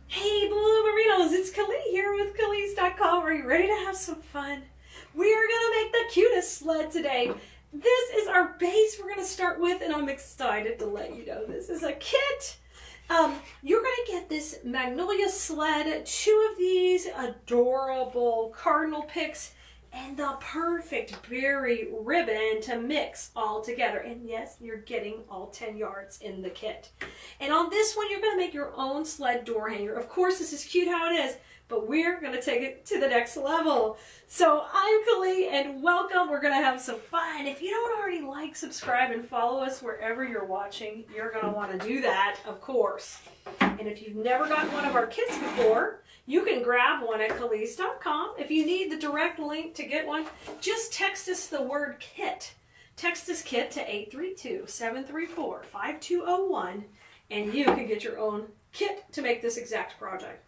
Hey, Blueberinos, it's Kelea here with Keleas.com. Are you ready to have some fun? We are going to make the cutest sled today. This is our base we're going to start with, and I'm excited to let you know this is a kit. You're going to get this Magnolia sled, 2 of these adorable cardinal picks, and the perfect berry ribbon to mix all together. And yes, you're getting all 10 yards in the kit. And on this one, you're going to make your own sled door hanger. Of course, this is cute how it is, but we're going to take it to the next level. So I'm Kelea, and welcome. We're going to have some fun. If you don't already like, subscribe, and follow us wherever you're watching, you're going to want to do that, of course. And if you've never gotten one of our kits before, you can grab one at Keleas.com. If you need the direct link to get one, just text us the word KIT. Text us KIT to 832-734-5201, and you can get your own kit to make this exact project.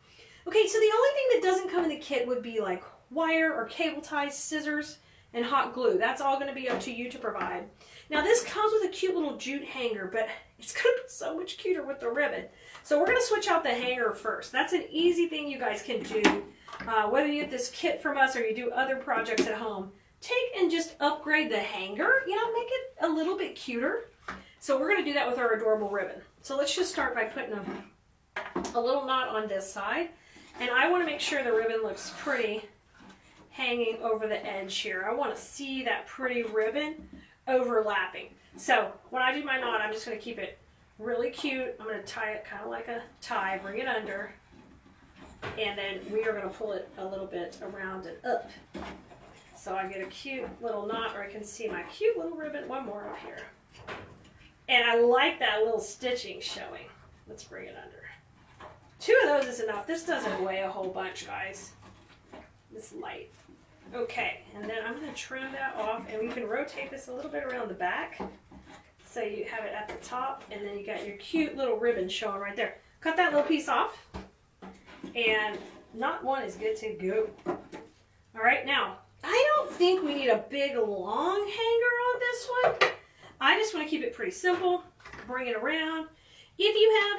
Okay, so the only thing that doesn't come in the kit would be like wire or cable ties, scissors, and hot glue. That's all going to be up to you to provide. Now this comes with a cute little jute hanger, but it's going to be so much cuter with the ribbon. So we're going to switch out the hanger first. That's an easy thing you guys can do. Whether you get this kit from us or you do other projects at home, take and just upgrade the hanger, make it a little bit cuter. So we're going to do that with our adorable ribbon. So let's just start by putting a little knot on this side. And I want to make sure the ribbon looks pretty hanging over the edge here. I want to see that pretty ribbon overlapping. So when I do my knot, I'm just going to keep it really cute. I'm going to tie it kind of like a tie, bring it under, and then we are going to pull it a little bit around and up. So I get a cute little knot, or I can see my cute little ribbon. One more up here. And I like that little stitching showing. Let's bring it under. 2 of those is enough. This doesn't weigh a whole bunch, guys. It's light. Okay, and then I'm going to trim that off, and we can rotate this a little bit around the back. So you have it at the top, and then you got your cute little ribbon showing right there. Cut that little piece off, and knot 1 is good to go. All right, now, I don't think we need a big, long hanger on this one. I just want to keep it pretty simple. Bring it around. If you have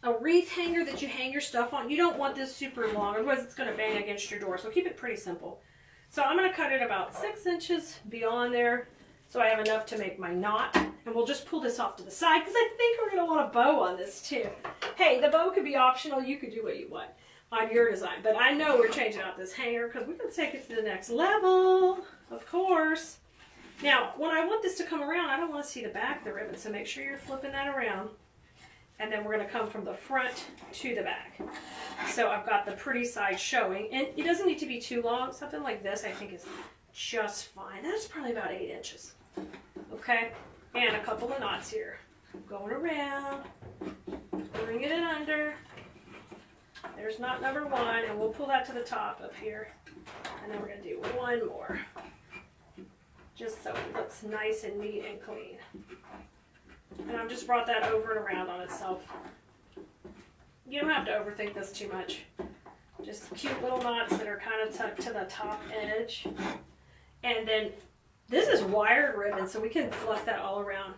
a wreath hanger that you hang your stuff on, you don't want this super long, otherwise it's going to bang against your door. So keep it pretty simple. So I'm going to cut it about 6 inches beyond there, so I have enough to make my knot. And we'll just pull this off to the side, because I think we're going to want a bow on this too. Hey, the bow could be optional. You could do what you want on your design. But I know we're changing out this hanger because we're going to take it to the next level, of course. Now, when I want this to come around, I don't want to see the back of the ribbon, so make sure you're flipping that around. And then we're going to come from the front to the back. So I've got the pretty side showing. And it doesn't need to be too long. Something like this I think is just fine. That's probably about 8 inches. Okay? And a couple of knots here. Going around. Bringing it under. There's knot number 1. And we'll pull that to the top up here. And then we're going to do 1 more. Just so it looks nice and neat and clean. And I've just brought that over and around on itself. You don't have to overthink this too much. Just cute little knots that are kind of tucked to the top edge. And then this is wired ribbon, so we can fluff that all around.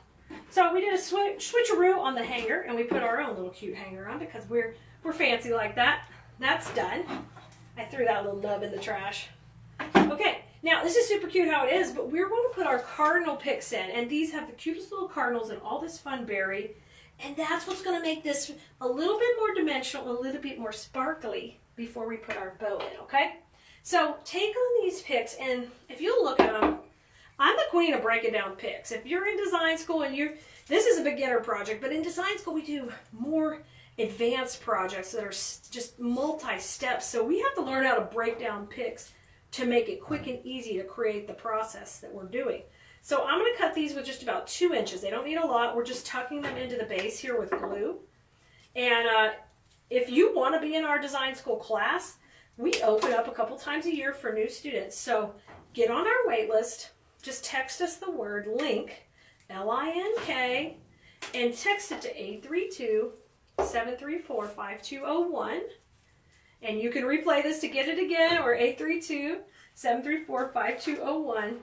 So we did a switcheroo on the hanger, and we put our own little cute hanger on it because we're fancy like that. That's done. I threw that little nub in the trash. Okay. Now, this is super cute how it is, but we're going to put our cardinal picks in, and these have the cutest little cardinals and all this fun berry, and that's what's going to make this a little bit more dimensional, a little bit more sparkly before we put our bow in, okay? So, take on these picks, and if you look at them, I'm the queen of breaking down picks. If you're in design school and this is a beginner project, but in design school we do more advanced projects that are just multi-steps, so we have to learn how to break down picks to make it quick and easy to create the process that we're doing. So I'm going to cut these with just about 2 inches. They don't need a lot. We're just tucking them into the base here with glue. And if you want to be in our design school class, we open up a couple times a year for new students. So get on our wait list. Just text us the word LINK, L-I-N-K, and text it to 832-734-5201. And you can replay this to get it again, or 832-734-5201.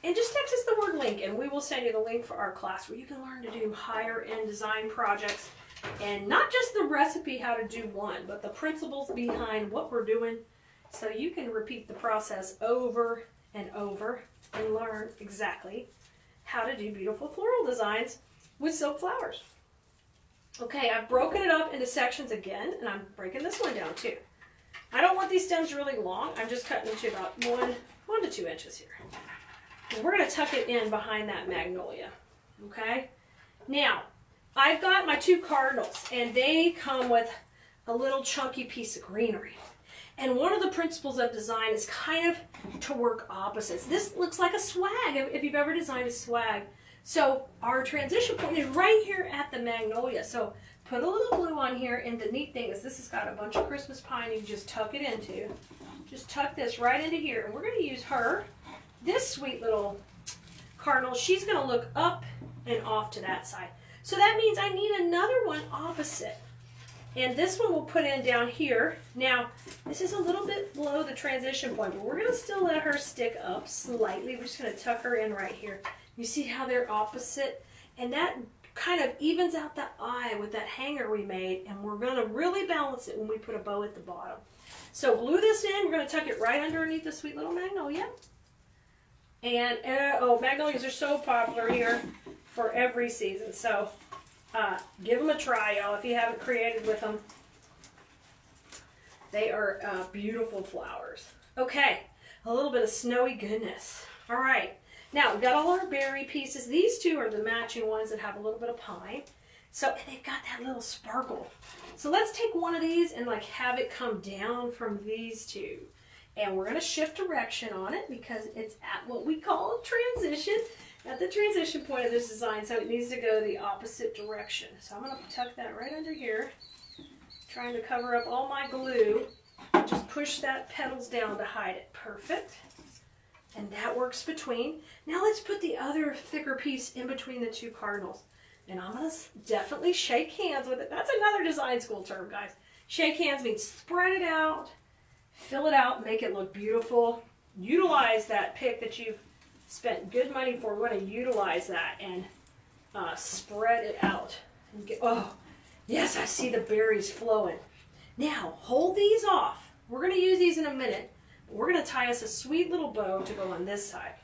And just text us the word LINK, and we will send you the link for our class where you can learn to do higher end design projects And not just the recipe how to do one, but the principles behind what we're doing, so you can repeat the process over and over and learn exactly how to do beautiful floral designs with silk flowers. Okay, I've broken it up into sections again, and I'm breaking this one down too. I don't want these stems really long. I'm just cutting them to about 1 to 2 inches here. And we're going to tuck it in behind that magnolia. Okay? Now, I've got my 2 cardinals, and they come with a little chunky piece of greenery. And one of the principles of design is kind of to work opposites. This looks like a swag, if you've ever designed a swag. So our transition point is right here at the magnolia. So put a little glue on here, and the neat thing is this has got a bunch of Christmas pine you can just tuck it into. Just tuck this right into here, and we're going to use her. This sweet little cardinal, she's going to look up and off to that side. So that means I need another one opposite. And this one we'll put in down here. Now, this is a little bit below the transition point, but we're going to still let her stick up slightly. We're just going to tuck her in right here. You see how they're opposite? And that kind of evens out the eye with that hanger we made, and we're going to really balance it when we put a bow at the bottom. So glue this in. We're going to tuck it right underneath the sweet little magnolia. And, oh, magnolias are so popular here for every season. So give them a try, y'all, if you haven't created with them. They are beautiful flowers. Okay, a little bit of snowy goodness. All right, now we've got all our berry pieces. These 2 are the matching ones that have a little bit of pine. So they've got that little sparkle. So let's take one of these and like have it come down from these 2. And we're going to shift direction on it because it's at what we call a transition, at the transition point of this design. So it needs to go the opposite direction. So I'm going to tuck that right under here, trying to cover up all my glue. Just push that petals down to hide it. Perfect. And that works between. Now let's put the other thicker piece in between the 2 cardinals. And I'm going to definitely shake hands with it. That's another design school term, guys. Shake hands means spread it out. Fill it out, make it look beautiful. Utilize that pick that you've spent good money for. We're going to utilize that and spread it out. And get, oh, yes, I see the berries flowing. Now, hold these off. We're going to use these in a minute. We're going to tie us a sweet little bow to go on this side.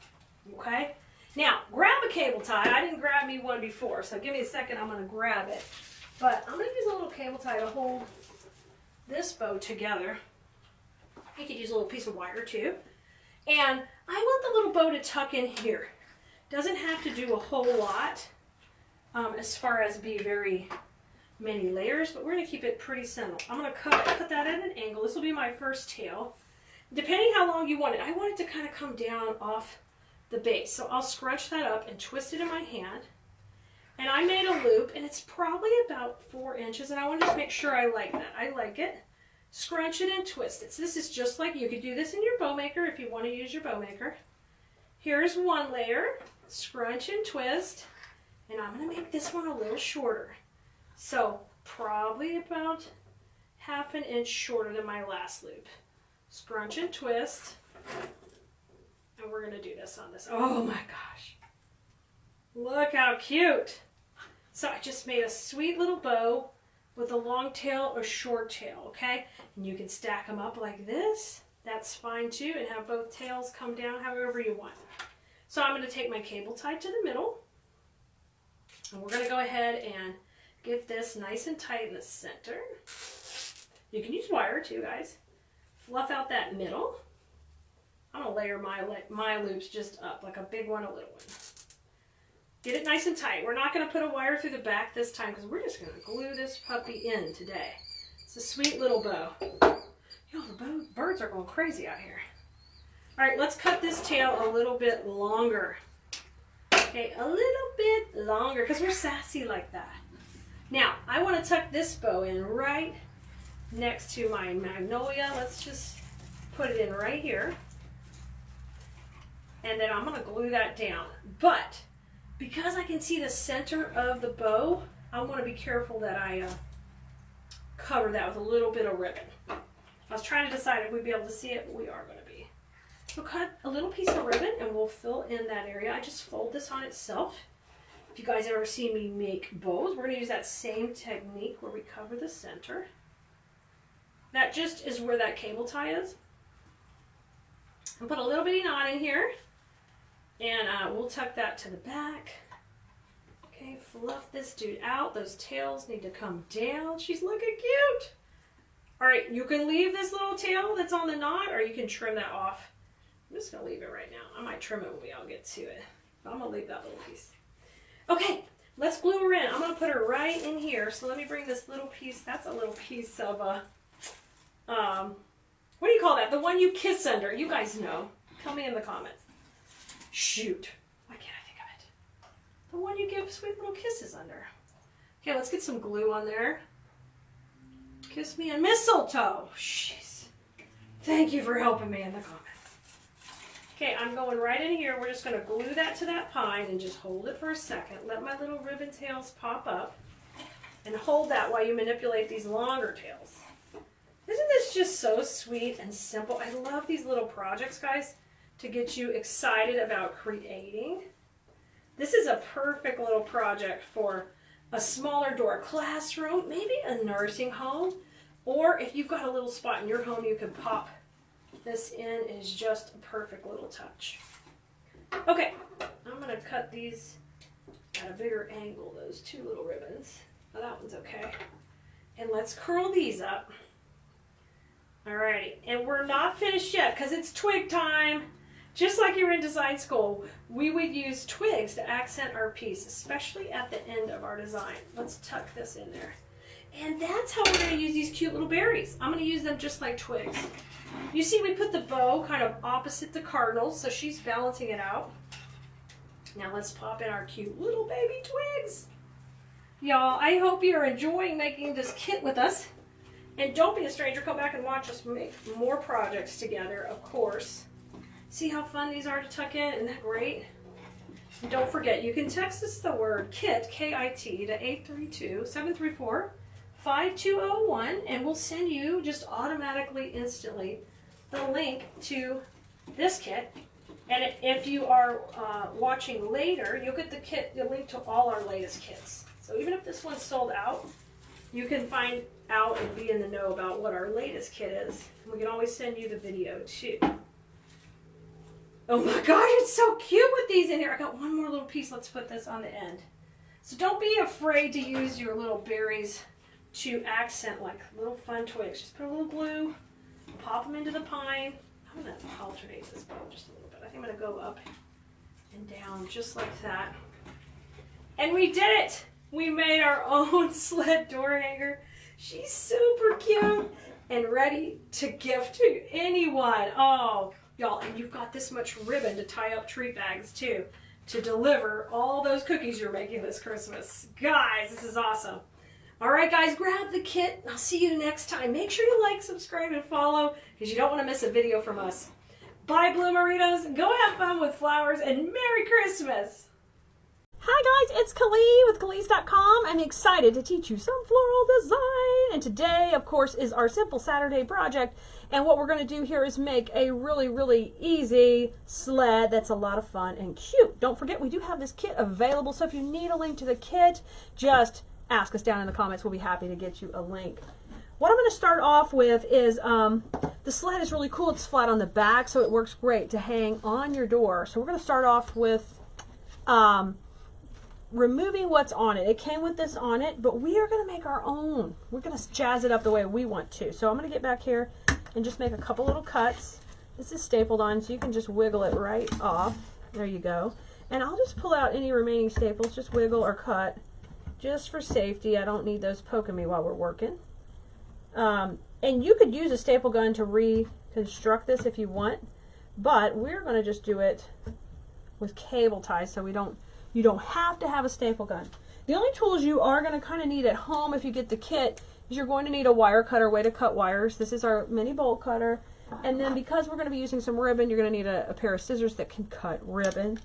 Okay? Now, grab a cable tie. I didn't grab me one before, so give me a second. I'm going to grab it. But I'm going to use a little cable tie to hold this bow together. You could use a little piece of wire too. And I want the little bow to tuck in here. Doesn't have to do a whole lot as far as be very many layers, but we're going to keep it pretty simple. I'm going to cut that at an angle. This will be my first tail. Depending how long you want it, I want it to kind of come down off the base. So I'll scrunch that up and twist it in my hand. And I made a loop, and it's probably about 4 inches, and I want to just make sure I like that. I like it. Scrunch it and twist it. So this is just like, you could do this in your bow maker if you want to use your bow maker. Here's one layer, scrunch and twist, and I'm going to make this one a little shorter. So probably about 1/2 inch shorter than my last loop. Scrunch and twist, and we're going to do this on this. Oh my gosh. Look how cute. So I just made a sweet little bow with a long tail or short tail, okay? And you can stack them up like this. That's fine too, and have both tails come down however you want. So I'm going to take my cable tie to the middle, and we're going to go ahead and get this nice and tight in the center. You can use wire too, guys. Fluff out that middle. I'm going to layer my loops just up, like a big one, a little one. Get it nice and tight. We're not going to put a wire through the back this time because we're just going to glue this puppy in today. It's a sweet little bow. Yo, the birds are going crazy out here. All right, let's cut this tail a little bit longer. Okay, a little bit longer because we're sassy like that. Now, I want to tuck this bow in right next to my magnolia. Let's just put it in right here. And then I'm going to glue that down. But because I can see the center of the bow, I want to be careful that I cover that with a little bit of ribbon. I was trying to decide if we'd be able to see it, but we are going to be. So cut a little piece of ribbon and we'll fill in that area. I just fold this on itself. If you guys ever see me make bows, we're going to use that same technique where we cover the center. That just is where that cable tie is. And put a little bitty knot in here, and we'll tuck that to the back. Okay, fluff this dude out. Those tails need to come down. She's looking cute. All right, you can leave this little tail that's on the knot, or you can trim that off. I'm just gonna leave it right now. I might trim it when we all get to it, but I'm gonna leave that little piece. Okay, let's glue her in. I'm gonna put her right in here. So let me bring this little piece. That's a little piece of what do you call that? The one you kiss under. You guys know. Tell me in the comments. Shoot. Why can't I think of it? The one you give sweet little kisses under. Okay, let's get some glue on there. Kiss me and mistletoe. Jeez. Thank you for helping me in the comments. Okay, I'm going right in here. We're just going to glue that to that pine and just hold it for a second. Let my little ribbon tails pop up. And hold that while you manipulate these longer tails. Isn't this just so sweet and simple? I love these little projects, guys, to get you excited about creating. This is a perfect little project for a smaller door classroom, maybe a nursing home, or if you've got a little spot in your home you can pop this in. Is just a perfect little touch. Okay, I'm going to cut these at a bigger angle, those two little ribbons. Oh, that one's okay. And let's curl these up. Alrighty, and we're not finished yet because it's twig time. Just like you were in design school, we would use twigs to accent our piece, especially at the end of our design. Let's tuck this in there. And that's how we're going to use these cute little berries. I'm going to use them just like twigs. You see, we put the bow kind of opposite the cardinals, so she's balancing it out. Now let's pop in our cute little baby twigs. Y'all, I hope you're enjoying making this kit with us. And don't be a stranger, come back and watch us make more projects together, of course. See how fun these are to tuck in? Isn't that great? And don't forget, you can text us the word KIT, K-I-T, to 832-734-5201, and we'll send you just automatically, instantly, the link to this kit. And if you are watching later, you'll get the link to all our latest kits. So even if this one's sold out, you can find out and be in the know about what our latest kit is. We can always send you the video too. Oh my gosh, it's so cute with these in here. I got one more little piece. Let's put this on the end. So don't be afraid to use your little berries to accent like little fun twigs. Just put a little glue, pop them into the pine. I'm going to alternate this bow just a little bit. I think I'm going to go up and down just like that. And we did it! We made our own sled door hanger. She's super cute and ready to gift to anyone. Oh, y'all, and you've got this much ribbon to tie up treat bags too, to deliver all those cookies you're making this Christmas. Guys, this is awesome. All right, guys, grab the kit. I'll see you next time. Make sure you like, subscribe, and follow because you don't want to miss a video from us. Bye, Bloomeritos. Go have fun with flowers and Merry Christmas. Hi guys, it's Kelea with Keleas.com. I'm excited to teach you some floral design. And today, of course, is our Simple Saturday project. And what we're going to do here is make a really, really easy sled that's a lot of fun and cute. Don't forget, we do have this kit available. So if you need a link to the kit, just ask us down in the comments. We'll be happy to get you a link. What I'm going to start off with is the sled is really cool. It's flat on the back, so it works great to hang on your door. So we're going to start off with removing what's on it. It came with this on it, but we are going to make our own. We're going to jazz it up the way we want to. So I'm going to get back here and just make a couple little cuts. This is stapled on, so you can just wiggle it right off. There you go. And I'll just pull out any remaining staples, just wiggle or cut, just for safety. I don't need those poking me while we're working. And you could use a staple gun to reconstruct this if you want, but we're going to just do it with cable ties so you don't have to have a staple gun. The only tools you are going to kind of need at home if you get the kit is you're going to need a wire cutter, way to cut wires. This is our mini bolt cutter. And then because we're going to be using some ribbon, you're going to need a pair of scissors that can cut ribbon.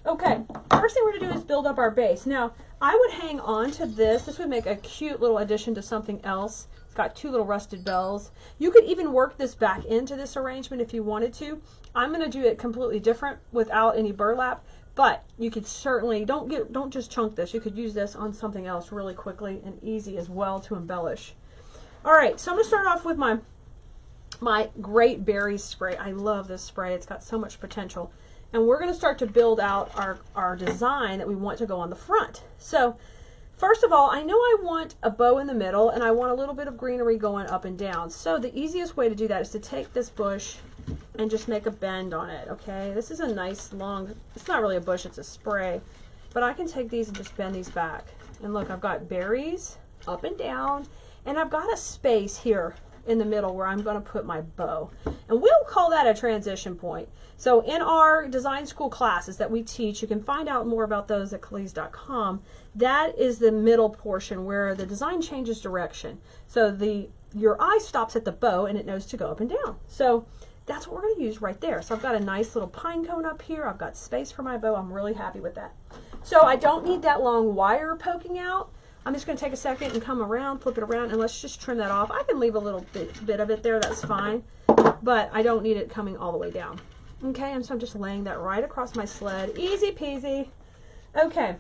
Okay, first thing we're going to do is build up our base. Now, I would hang on to this. This would make a cute little addition to something else. It's got two little rusted bells. You could even work this back into this arrangement if you wanted to. I'm going to do it completely different without any burlap. But you could certainly, don't just chunk this. You could use this on something else really quickly and easy as well to embellish. All right, so I'm gonna start off with my Great Berries spray. I love this spray. It's got so much potential. And we're gonna start to build out our design that we want to go on the front. So first of all, I know I want a bow in the middle and I want a little bit of greenery going up and down. So the easiest way to do that is to take this bush and just make a bend on it, okay? This is a nice long, it's not really a bush, it's a spray, but I can take these and just bend these back. And look, I've got berries up and down, and I've got a space here in the middle where I'm gonna put my bow. And we'll call that a transition point. So in our design school classes that we teach, you can find out more about those at Keleas.com. That is the middle portion where the design changes direction. So your eye stops at the bow and it knows to go up and down. So that's what we're going to use right there. So I've got a nice little pine cone up here. I've got space for my bow. I'm really happy with that. So I don't need that long wire poking out. I'm just going to take a second and come around, flip it around, and let's just trim that off. I can leave a little bit of it there. That's fine. But I don't need it coming all the way down. Okay, and so I'm just laying that right across my sled. Easy peasy. Okay.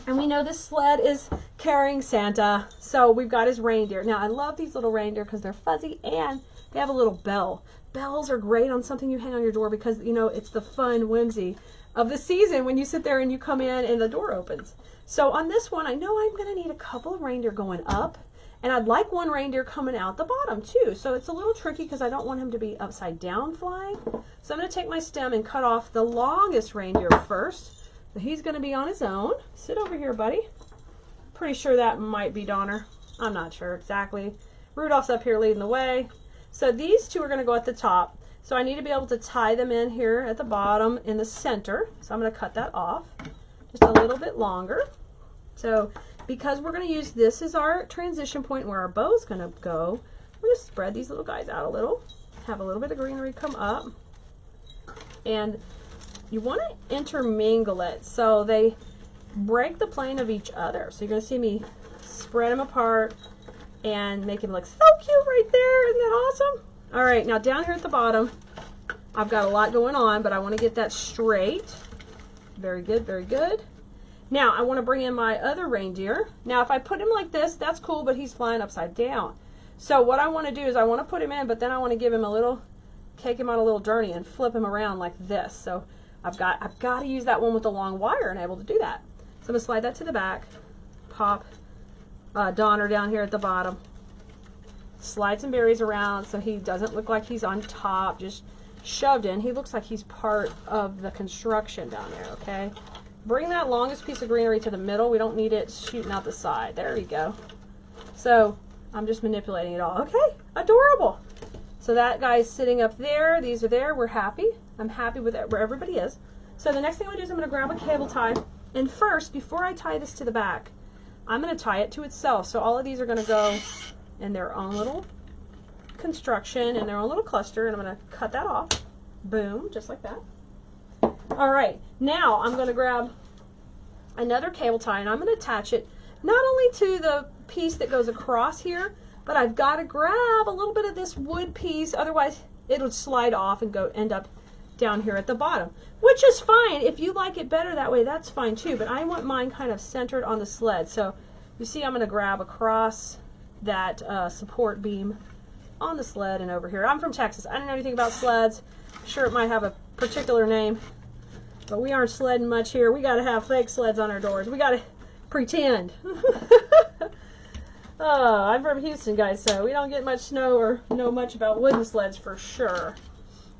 And we know this sled is carrying Santa. So we've got his reindeer. Now, I love these little reindeer because they're fuzzy and they have a little bell. Bells are great on something you hang on your door because, you know, it's the fun whimsy of the season when you sit there and you come in and the door opens. So on this one, I know I'm going to need a couple of reindeer going up, and I'd like one reindeer coming out the bottom too. So it's a little tricky because I don't want him to be upside down flying. So I'm going to take my stem and cut off the longest reindeer first. So he's going to be on his own. Sit over here, buddy. Pretty sure that might be Donner. I'm not sure exactly. Rudolph's up here leading the way. So these two are going to go at the top. So I need to be able to tie them in here at the bottom in the center. So I'm going to cut that off just a little bit longer. So because we're going to use this as our transition point where our bow is going to go, we're going to spread these little guys out a little. Have a little bit of greenery come up. And you want to intermingle it so they break the plane of each other. So you're going to see me spread them apart and make him look so cute right there. Isn't that awesome? All right, now down here at the bottom, I've got a lot going on, but I want to get that straight. Very good, very good. Now I want to bring in my other reindeer. Now if I put him like this, that's cool, but he's flying upside down. So what I want to do is I want to put him in, but then I want to give him a little, take him on a little journey and flip him around like this. So I've got to use that one with the long wire and able to do that. So I'm going to slide that to the back, pop Donner down here at the bottom, slide some berries around so he doesn't look like he's on top, just shoved in. He looks like he's part of the construction down there, okay? Bring that longest piece of greenery to the middle. We don't need it shooting out the side. There we go. So I'm just manipulating it all. Okay, adorable. So that guy's sitting up there. These are there. We're happy. I'm happy with where everybody is. So the next thing I'm going to do is I'm going to grab a cable tie. And first, before I tie this to the back, I'm going to tie it to itself. So all of these are going to go in their own little construction and their own little cluster, and I'm going to cut that off. Boom, just like that. All right, now I'm going to grab another cable tie and I'm going to attach it not only to the piece that goes across here, but I've got to grab a little bit of this wood piece, otherwise it'll slide off and end up down here at the bottom, which is fine. If you like it better that way, that's fine too, but I want mine kind of centered on the sled. So you see I'm going to grab across that support beam on the sled and over here. I'm from Texas. I don't know anything about sleds. I'm sure it might have a particular name, but we aren't sledding much here. We got to have fake sleds on our doors. We got to pretend. Oh, I'm from Houston, guys, so we don't get much snow or know much about wooden sleds for sure.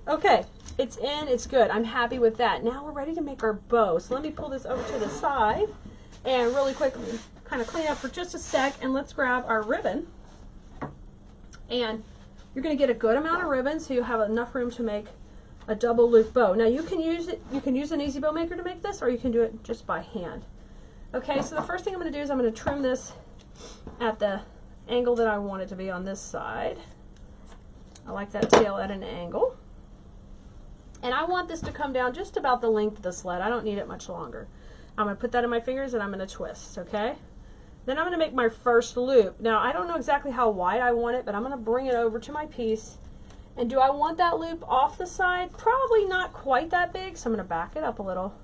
Okay, it's in, it's good. I'm happy with that. Now we're ready to make our bow. So let me pull this over to the side and really quickly kind of clean up for just a sec, and let's grab our ribbon. And you're going to get a good amount of ribbon so you have enough room to make a double loop bow. Now you can use an easy bow maker to make this, or you can do it just by hand. Okay, so the first thing I'm going to do is I'm going to trim this at the angle that I want it to be on this side. I like that tail at an angle. And I want this to come down just about the length of the sled. I don't need it much longer. I'm going to put that in my fingers and I'm going to twist, okay? Then I'm going to make my first loop. Now, I don't know exactly how wide I want it, but I'm going to bring it over to my piece. And do I want that loop off the side? Probably not quite that big, so I'm going to back it up a little.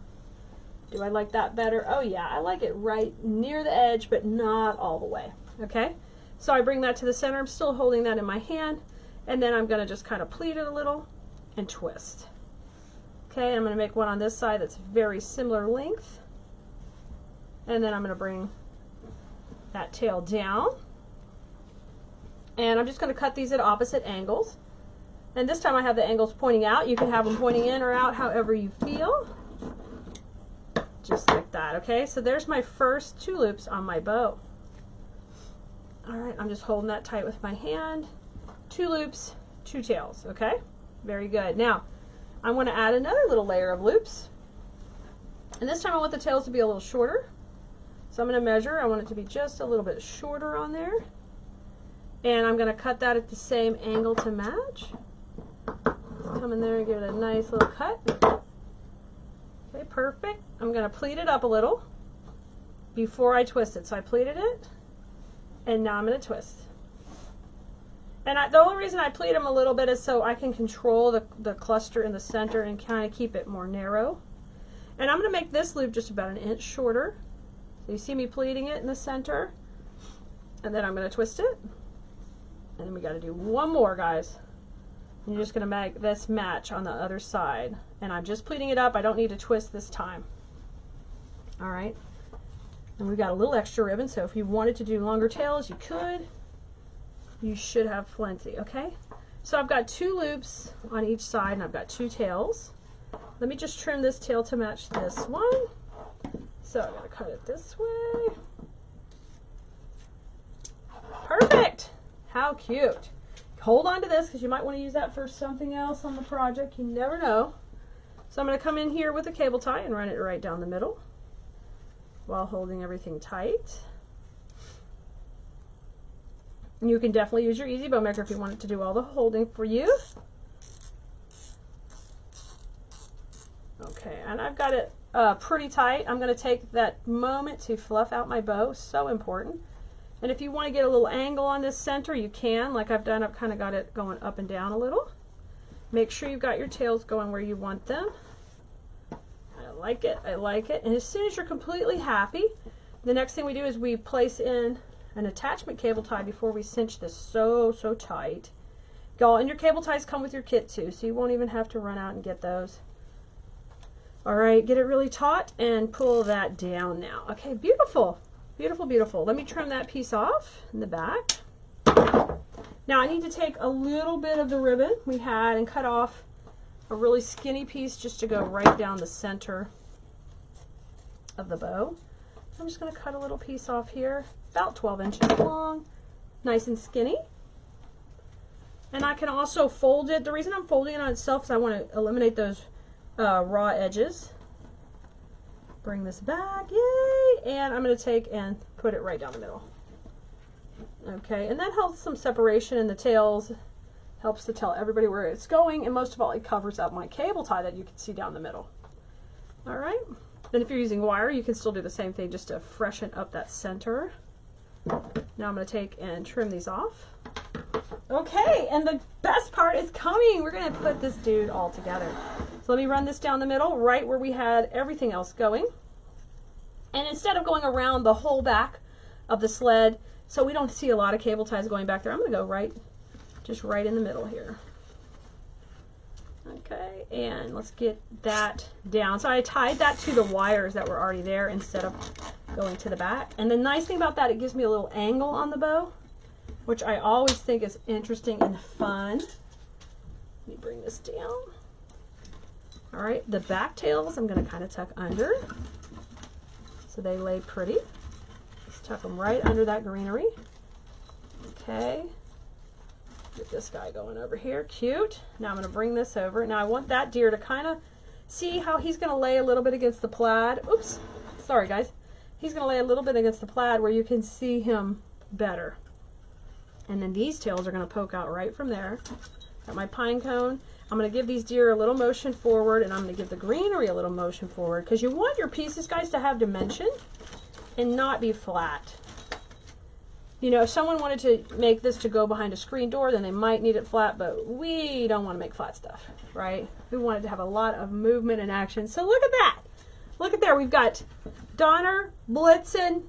Do I like that better? Oh yeah, I like it right near the edge, but not all the way. Okay, so I bring that to the center. I'm still holding that in my hand, and then I'm going to just kind of pleat it a little and twist. Okay, I'm going to make one on this side that's very similar length, and then I'm going to bring that tail down, and I'm just going to cut these at opposite angles. And this time I have the angles pointing out. You can have them pointing in or out, however you feel. Just like that, okay? So there's my first 2 loops on my bow. All right, I'm just holding that tight with my hand. 2 loops, 2 tails, okay? Very good. Now, I want to add another little layer of loops. And this time I want the tails to be a little shorter. So I'm going to measure. I want it to be just a little bit shorter on there. And I'm going to cut that at the same angle to match. Come in there and give it a nice little cut. Okay, perfect. I'm going to pleat it up a little before I twist it. So I pleated it, and now I'm going to twist. And the only reason I pleat them a little bit is so I can control the cluster in the center and kind of keep it more narrow. And I'm going to make this loop just about 1 inch shorter. So you see me pleating it in the center, and then I'm going to twist it. And then we got to do one more, guys. And you're just going to make this match on the other side. And I'm just pleating it up. I don't need to twist this time. All right. And we've got a little extra ribbon, so if you wanted to do longer tails, you could. You should have plenty, okay? So I've got 2 loops on each side, and I've got 2 tails. Let me just trim this tail to match this one. So I'm going to cut it this way. Perfect! How cute. Hold on to this because you might want to use that for something else on the project. You never know. So I'm going to come in here with a cable tie and run it right down the middle while holding everything tight. You can definitely use your Easy Bow Maker if you want it to do all the holding for you. Okay, and I've got it pretty tight. I'm going to take that moment to fluff out my bow. So important. And if you want to get a little angle on this center, you can. Like I've done, I've kind of got it going up and down a little. Make sure you've got your tails going where you want them. I like it. I like it. And as soon as you're completely happy, the next thing we do is we place in an attachment cable tie before we cinch this so tight. Y'all, and your cable ties come with your kit too, so you won't even have to run out and get those. All right, get it really taut and pull that down now. Okay, beautiful. Beautiful, beautiful. Let me trim that piece off in the back. Now I need to take a little bit of the ribbon we had and cut off a really skinny piece just to go right down the center of the bow. I'm just going to cut a little piece off here, about 12 inches long, nice and skinny. And I can also fold it. The reason I'm folding it on itself is I want to eliminate those raw edges. Bring this back, yay! And I'm going to take and put it right down the middle. Okay, and that helps some separation in the tails, helps to tell everybody where it's going, and most of all, it covers up my cable tie that you can see down the middle. All right, then if you're using wire, you can still do the same thing just to freshen up that center. Now I'm going to take and trim these off. Okay, and the best part is coming. We're going to put this dude all together. So let me run this down the middle, right where we had everything else going. And instead of going around the whole back of the sled, so we don't see a lot of cable ties going back there, I'm going to go just right in the middle here. Okay, and let's get that down. So I tied that to the wires that were already there instead of going to the back. And the nice thing about that, it gives me a little angle on the bow, which I always think is interesting and fun. Let me bring this down. All right, the back tails I'm going to kind of tuck under so they lay pretty. Just tuck them right under that greenery. Okay. Get this guy going over here. Cute. Now I'm going to bring this over. Now I want that deer to kind of see how he's going to lay a little bit against the plaid. Oops. Sorry, guys. He's going to lay a little bit against the plaid where you can see him better. And then these tails are going to poke out right from there. Got my pine cone. I'm going to give these deer a little motion forward, and I'm going to give the greenery a little motion forward, because you want your pieces, guys, to have dimension and not be flat. You know, if someone wanted to make this to go behind a screen door, then they might need it flat, but we don't want to make flat stuff, right? We want it to have a lot of movement and action. So look at that. Look at there. We've got Donner, Blitzen,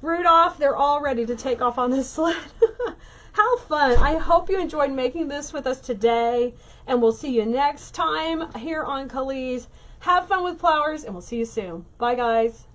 Rudolph. They're all ready to take off on this sled. How fun. I hope you enjoyed making this with us today. And we'll see you next time here on Keleas. Have fun with flowers, and we'll see you soon. Bye, guys.